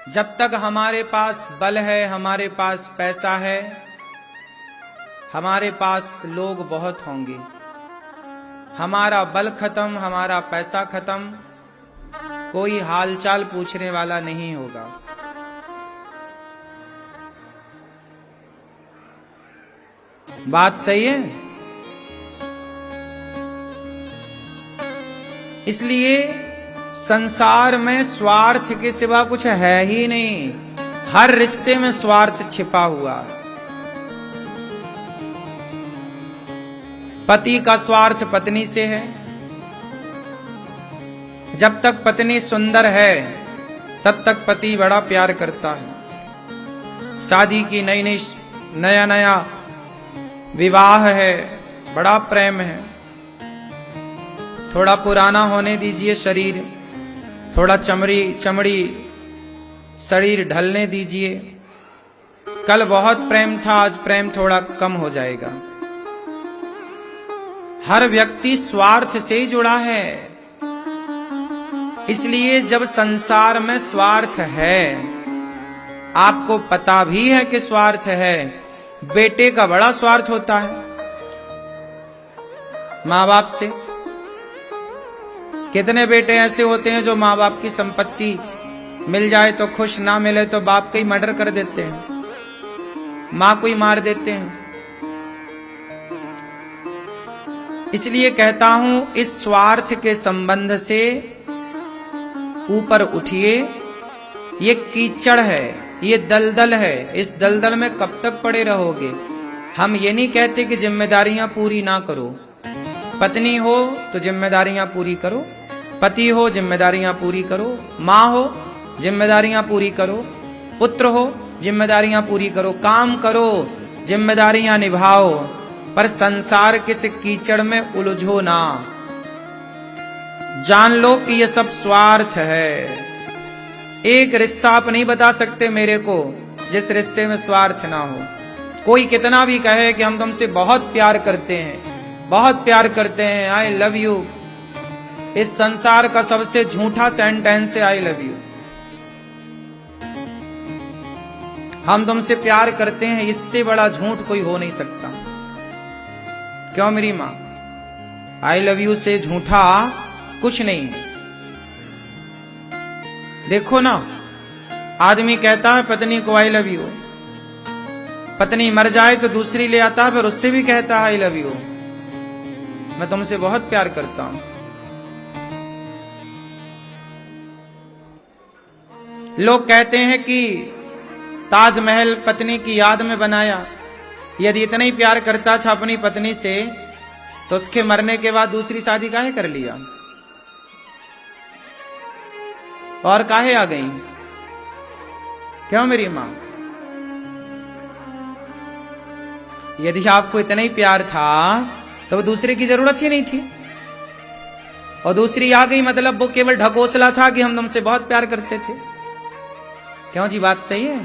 जब तक हमारे पास बल है, हमारे पास पैसा है, हमारे पास लोग बहुत होंगे। हमारा बल खत्म, हमारा पैसा खत्म, कोई हालचाल पूछने वाला नहीं होगा। बात सही है? इसलिए संसार में स्वार्थ के सिवा कुछ है ही नहीं। हर रिश्ते में स्वार्थ छिपा हुआ है। पति का स्वार्थ पत्नी से है। जब तक पत्नी सुंदर है तब तक पति बड़ा प्यार करता है। शादी की नया नया विवाह है, बड़ा प्रेम है। थोड़ा पुराना होने दीजिए शरीर, थोड़ा चमड़ी शरीर ढलने दीजिए। कल बहुत प्रेम था, आज प्रेम थोड़ा कम हो जाएगा। हर व्यक्ति स्वार्थ से ही जुड़ा है। इसलिए जब संसार में स्वार्थ है, आपको पता भी है कि स्वार्थ है। बेटे का बड़ा स्वार्थ होता है माँ बाप से। कितने बेटे ऐसे होते हैं जो माँ बाप की संपत्ति मिल जाए तो खुश, ना मिले तो बाप का ही मर्डर कर देते हैं, माँ को ही मार देते हैं। इसलिए कहता हूं, इस स्वार्थ के संबंध से ऊपर उठिए। ये कीचड़ है, ये दलदल है। इस दलदल में कब तक पड़े रहोगे? हम ये नहीं कहते कि जिम्मेदारियां पूरी ना करो। पत्नी हो तो जिम्मेदारियां पूरी करो, पति हो जिम्मेदारियां पूरी करो, माँ हो जिम्मेदारियां पूरी करो, पुत्र हो जिम्मेदारियां पूरी करो, काम करो, जिम्मेदारियां निभाओ, पर संसार किस कीचड़ में उलझो ना। जान लो कि ये सब स्वार्थ है। एक रिश्ता आप नहीं बता सकते मेरे को जिस रिश्ते में स्वार्थ ना हो। कोई कितना भी कहे कि हम तुमसे बहुत प्यार करते हैं, बहुत प्यार करते हैं, आई लव यू, इस संसार का सबसे झूठा सेंटेंस है आई लव यू। हम तुमसे प्यार करते हैं, इससे बड़ा झूठ कोई हो नहीं सकता। क्यों मेरी माँ? आई लव यू से झूठा कुछ नहीं है। देखो ना, आदमी कहता है पत्नी को आई लव यू, पत्नी मर जाए तो दूसरी ले आता है, फिर उससे भी कहता है आई लव यू, मैं तुमसे बहुत प्यार करता हूं। लोग कहते हैं कि ताजमहल पत्नी की याद में बनाया। यदि इतना ही प्यार करता था अपनी पत्नी से तो उसके मरने के बाद दूसरी शादी काहे कर लिया और काहे आ गई? क्यों मेरी मां? यदि आपको इतना ही प्यार था तो दूसरे की जरूरत ही नहीं थी। और दूसरी आ गई मतलब वो केवल ढकोसला था कि हम तुमसे बहुत प्यार करते थे। क्यों जी? बात सही है।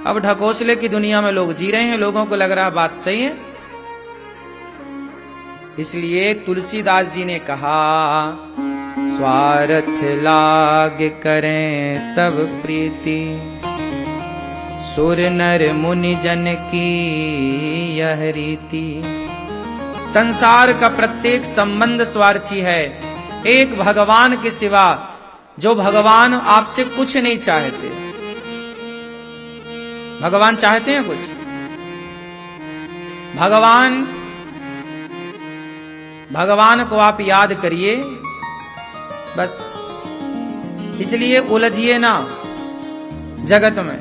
अब ढकोसले की दुनिया में लोग जी रहे हैं, लोगों को लग रहा बात सही है। इसलिए तुलसीदास जी ने कहा, स्वार्थ लाग करें सब प्रीति, सुर नर मुनि जन की यह रीति। संसार का प्रत्येक संबंध स्वार्थी है। एक भगवान के सिवा, जो भगवान आपसे कुछ नहीं चाहते। भगवान चाहते हैं कुछ? भगवान को आप याद करिए बस। इसलिए उलझिए ना जगत में,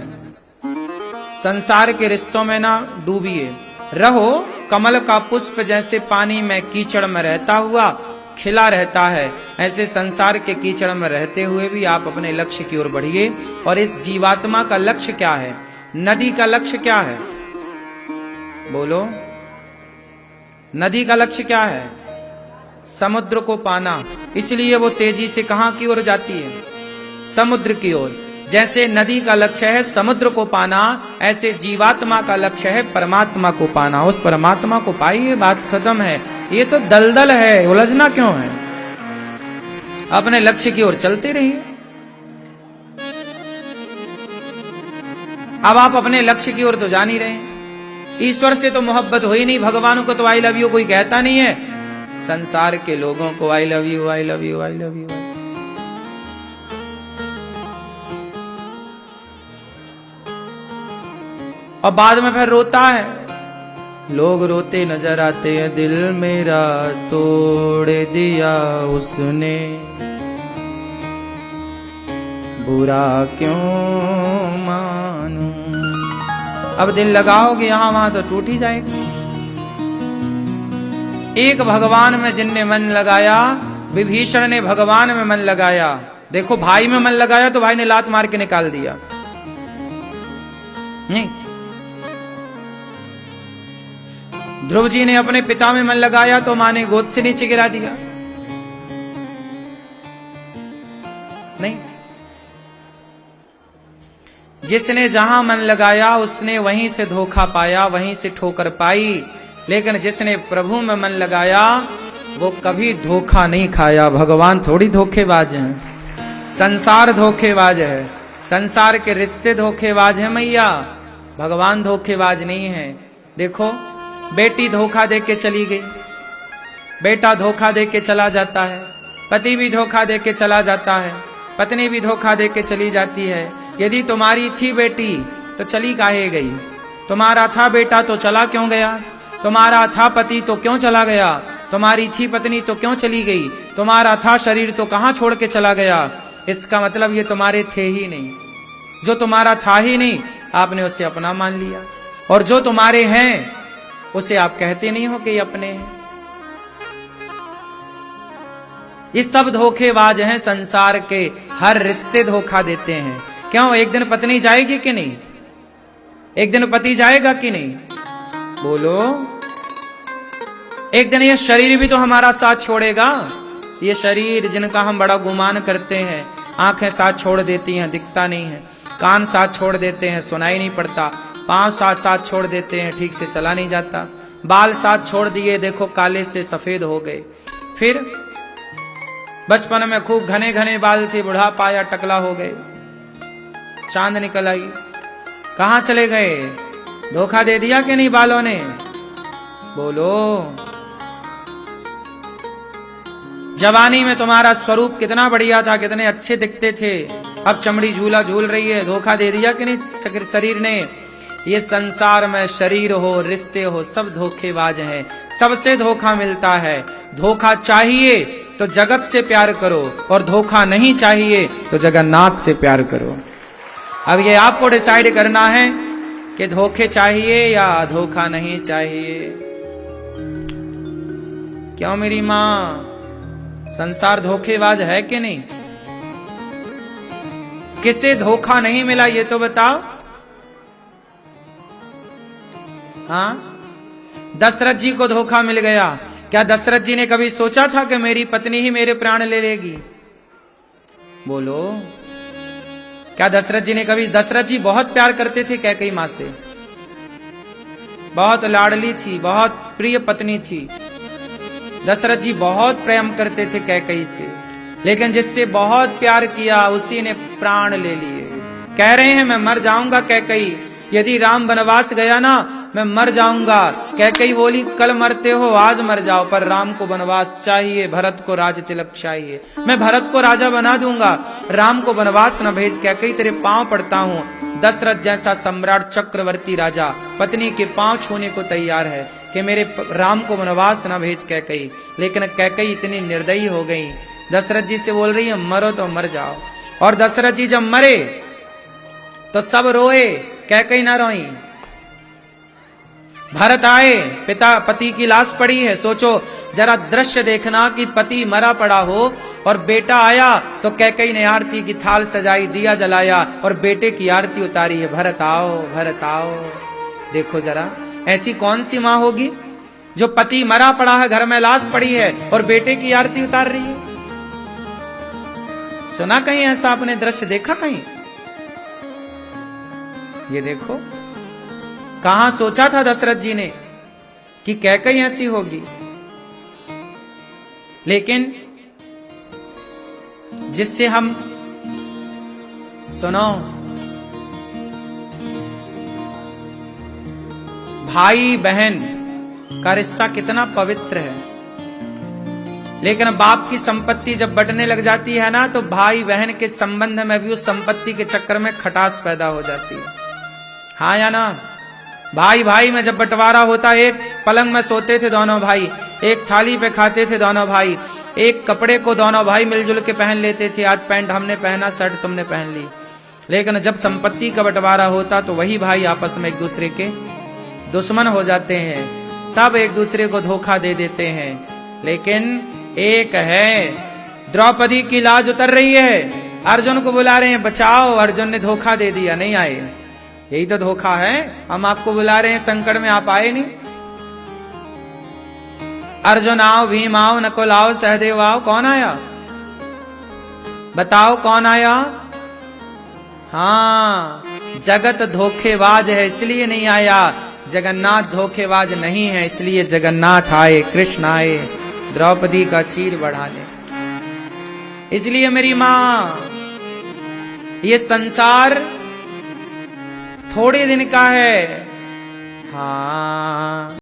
संसार के रिश्तों में ना डूबिए। रहो कमल का पुष्प जैसे पानी में कीचड़ में रहता हुआ खिला रहता है, ऐसे संसार के कीचड़ में रहते हुए भी आप अपने लक्ष्य की ओर बढ़िए। और इस जीवात्मा का लक्ष्य क्या है? नदी का लक्ष्य क्या है? बोलो, नदी का लक्ष्य क्या है? समुद्र को पाना। इसलिए वो तेजी से कहां की ओर जाती है? समुद्र की ओर। जैसे नदी का लक्ष्य है समुद्र को पाना, ऐसे जीवात्मा का लक्ष्य है परमात्मा को पाना। उस परमात्मा को पाइए, बात खत्म है। ये तो दलदल है, उलझना क्यों है? अपने लक्ष्य की ओर चलते रहिए। अब आप अपने लक्ष्य की ओर तो जा नहीं रहे हैं। ईश्वर से तो मोहब्बत हो ही नहीं, भगवान को तो आई लव यू कोई कहता नहीं है, संसार के लोगों को I love you I love you I love you. और बाद में फिर रोता है, लोग रोते नजर आते हैं, दिल मेरा तोड़ दिया उसने, बुरा क्यों मानूं। अब दिल लगाओगे यहां वहां तो टूट ही जाएगा। एक भगवान में जिनने मन लगाया, विभीषण ने भगवान में मन लगाया। देखो भाई में मन लगाया तो भाई ने लात मार के निकाल दिया, नहीं। ध्रुव जी ने अपने पिता में मन लगाया तो मां ने गोद से नीचे गिरा दिया, नहीं। जिसने जहां मन लगाया उसने वहीं से धोखा पाया, वहीं से ठोकर पाई। लेकिन जिसने प्रभु में मन लगाया वो कभी धोखा नहीं खाया। भगवान थोड़ी धोखेबाज हैं, संसार धोखेबाज है, संसार के रिश्ते धोखेबाज है मैया, भगवान धोखेबाज नहीं है। देखो बेटी धोखा दे के चली गई, बेटा धोखा दे के चला जाता है, पति भी धोखा दे के चला जाता है, पत्नी भी धोखा दे के चली जाती है। यदि तुम्हारी थी बेटी तो चली काहे गई, तुम्हारा था बेटा तो चला क्यों गया, तुम्हारा था पति तो क्यों चला गया, तुम्हारी थी पत्नी तो क्यों चली गई, तुम्हारा था शरीर तो कहां छोड़ के चला गया। इसका मतलब ये तुम्हारे थे ही नहीं, जो तुम्हारा था ही नहीं आपने उसे अपना मान लिया, और जो तुम्हारे हैं उसे आप कहते नहीं हो कि ये अपने हैं। ये सब धोखेबाज हैं, संसार के हर रिश्ते धोखा देते हैं। क्यों, एक दिन पत्नी जाएगी कि नहीं, एक दिन पति जाएगा कि नहीं, बोलो। एक दिन ये शरीर भी तो हमारा साथ छोड़ेगा। ये शरीर जिनका हम बड़ा गुमान करते हैं, आंखें साथ छोड़ देती हैं, दिखता नहीं है, कान साथ छोड़ देते हैं, सुनाई नहीं पड़ता, पांव साथ छोड़ देते हैं, ठीक से चला नहीं जाता, बाल साथ छोड़ दिए, देखो काले से सफेद हो गए। फिर बचपन में खूब घने घने बाल थे, बुढ़ापा आया टकला हो गए, चांद निकल आई, कहां चले गए, धोखा दे दिया कि नहीं बालों ने, बोलो। जवानी में तुम्हारा स्वरूप कितना बढ़िया था, कितने अच्छे दिखते थे, अब चमड़ी झूला झूल रही है, धोखा दे दिया कि नहीं शरीर ने। ये संसार में शरीर हो, रिश्ते हो, सब धोखेबाज हैं, सबसे धोखा मिलता है। धोखा चाहिए तो जगत से प्यार करो, और धोखा नहीं चाहिए तो जगन्नाथ से प्यार करो। अब ये आपको डिसाइड करना है कि धोखे चाहिए या धोखा नहीं चाहिए। क्यों मेरी मां, संसार धोखेबाज है कि नहीं? किसे धोखा नहीं मिला ये तो बताओ। हाँ, दशरथ जी को धोखा मिल गया। क्या दशरथ जी ने कभी सोचा था कि मेरी पत्नी ही मेरे प्राण ले लेगी? बोलो, क्या दशरथ जी ने कभी, दशरथ जी बहुत प्यार करते थे कैकेयी मां से, बहुत लाडली थी, बहुत प्रिय पत्नी थी। दशरथ जी बहुत प्रेम करते थे कैकेयी से, लेकिन जिससे बहुत प्यार किया उसी ने प्राण ले लिए। कह रहे हैं मैं मर जाऊंगा कैकेयी, यदि राम वनवास गया ना मैं मर जाऊंगा। कैकेयी बोली कल मरते हो आज मर जाओ, पर राम को वनवास चाहिए, भरत को राज तिलक चाहिए, मैं भरत को राजा बना दूंगा, राम को वनवास न भेज। कैकेयी तेरे पांव पड़ता हूं। दशरथ जैसा सम्राट चक्रवर्ती राजा पत्नी के पांव छूने को तैयार है कि मेरे राम को वनवास न भेज कैकेयी। लेकिन कैकेयी इतनी निर्दयी हो गई, दशरथ जी से बोल रही है मरो तो मर जाओ। और दशरथ जी जब मरे तो सब रोए, कैकेयी ना रोई। भरत आए, पिता पति की लाश पड़ी है। सोचो जरा दृश्य देखना कि पति मरा पड़ा हो और बेटा आया तो कैकेयी ने आरती की थाल सजाई, दिया जलाया और बेटे की आरती उतारी है। भरत आओ, भरत आओ। देखो जरा, ऐसी कौन सी मां होगी जो पति मरा पड़ा है, घर में लाश पड़ी है और बेटे की आरती उतार रही है? सुना कहीं ऐसा आपने दृश्य देखा कहीं? ये देखो, कहां सोचा था दशरथ जी ने कि कैकेयी ऐसी होगी। लेकिन जिससे हम, सुनो, भाई बहन का रिश्ता कितना पवित्र है, लेकिन बाप की संपत्ति जब बंटने लग जाती है ना, तो भाई बहन के संबंध में भी उस संपत्ति के चक्कर में खटास पैदा हो जाती है। हाँ या ना? भाई भाई में जब बंटवारा होता, एक पलंग में सोते थे दोनों भाई, एक थाली पे खाते थे दोनों भाई, एक कपड़े को दोनों भाई मिलजुल के पहन लेते थे। आज पैंट हमने पहना, शर्ट तुमने पहन ली। लेकिन जब संपत्ति का बंटवारा होता तो वही भाई आपस में एक दूसरे के दुश्मन हो जाते हैं, सब एक दूसरे को धोखा दे देते हैं। लेकिन एक है, द्रौपदी की लाज उतर रही है, अर्जुन को बुला रहे हैं बचाओ, अर्जुन ने धोखा दे दिया, नहीं आए। यही तो धोखा है, हम आपको बुला रहे हैं संकट में, आप आए नहीं। अर्जुन आओ, भीम आओ, नकुल आओ, सहदेव आओ, कौन आया? बताओ कौन आया? हाँ, जगत धोखेबाज है इसलिए नहीं आया, जगन्नाथ धोखेबाज नहीं है इसलिए जगन्नाथ आए, कृष्ण आए द्रौपदी का चीर बढ़ाने। इसलिए मेरी मां, ये संसार थोड़े दिन का है। हाँ।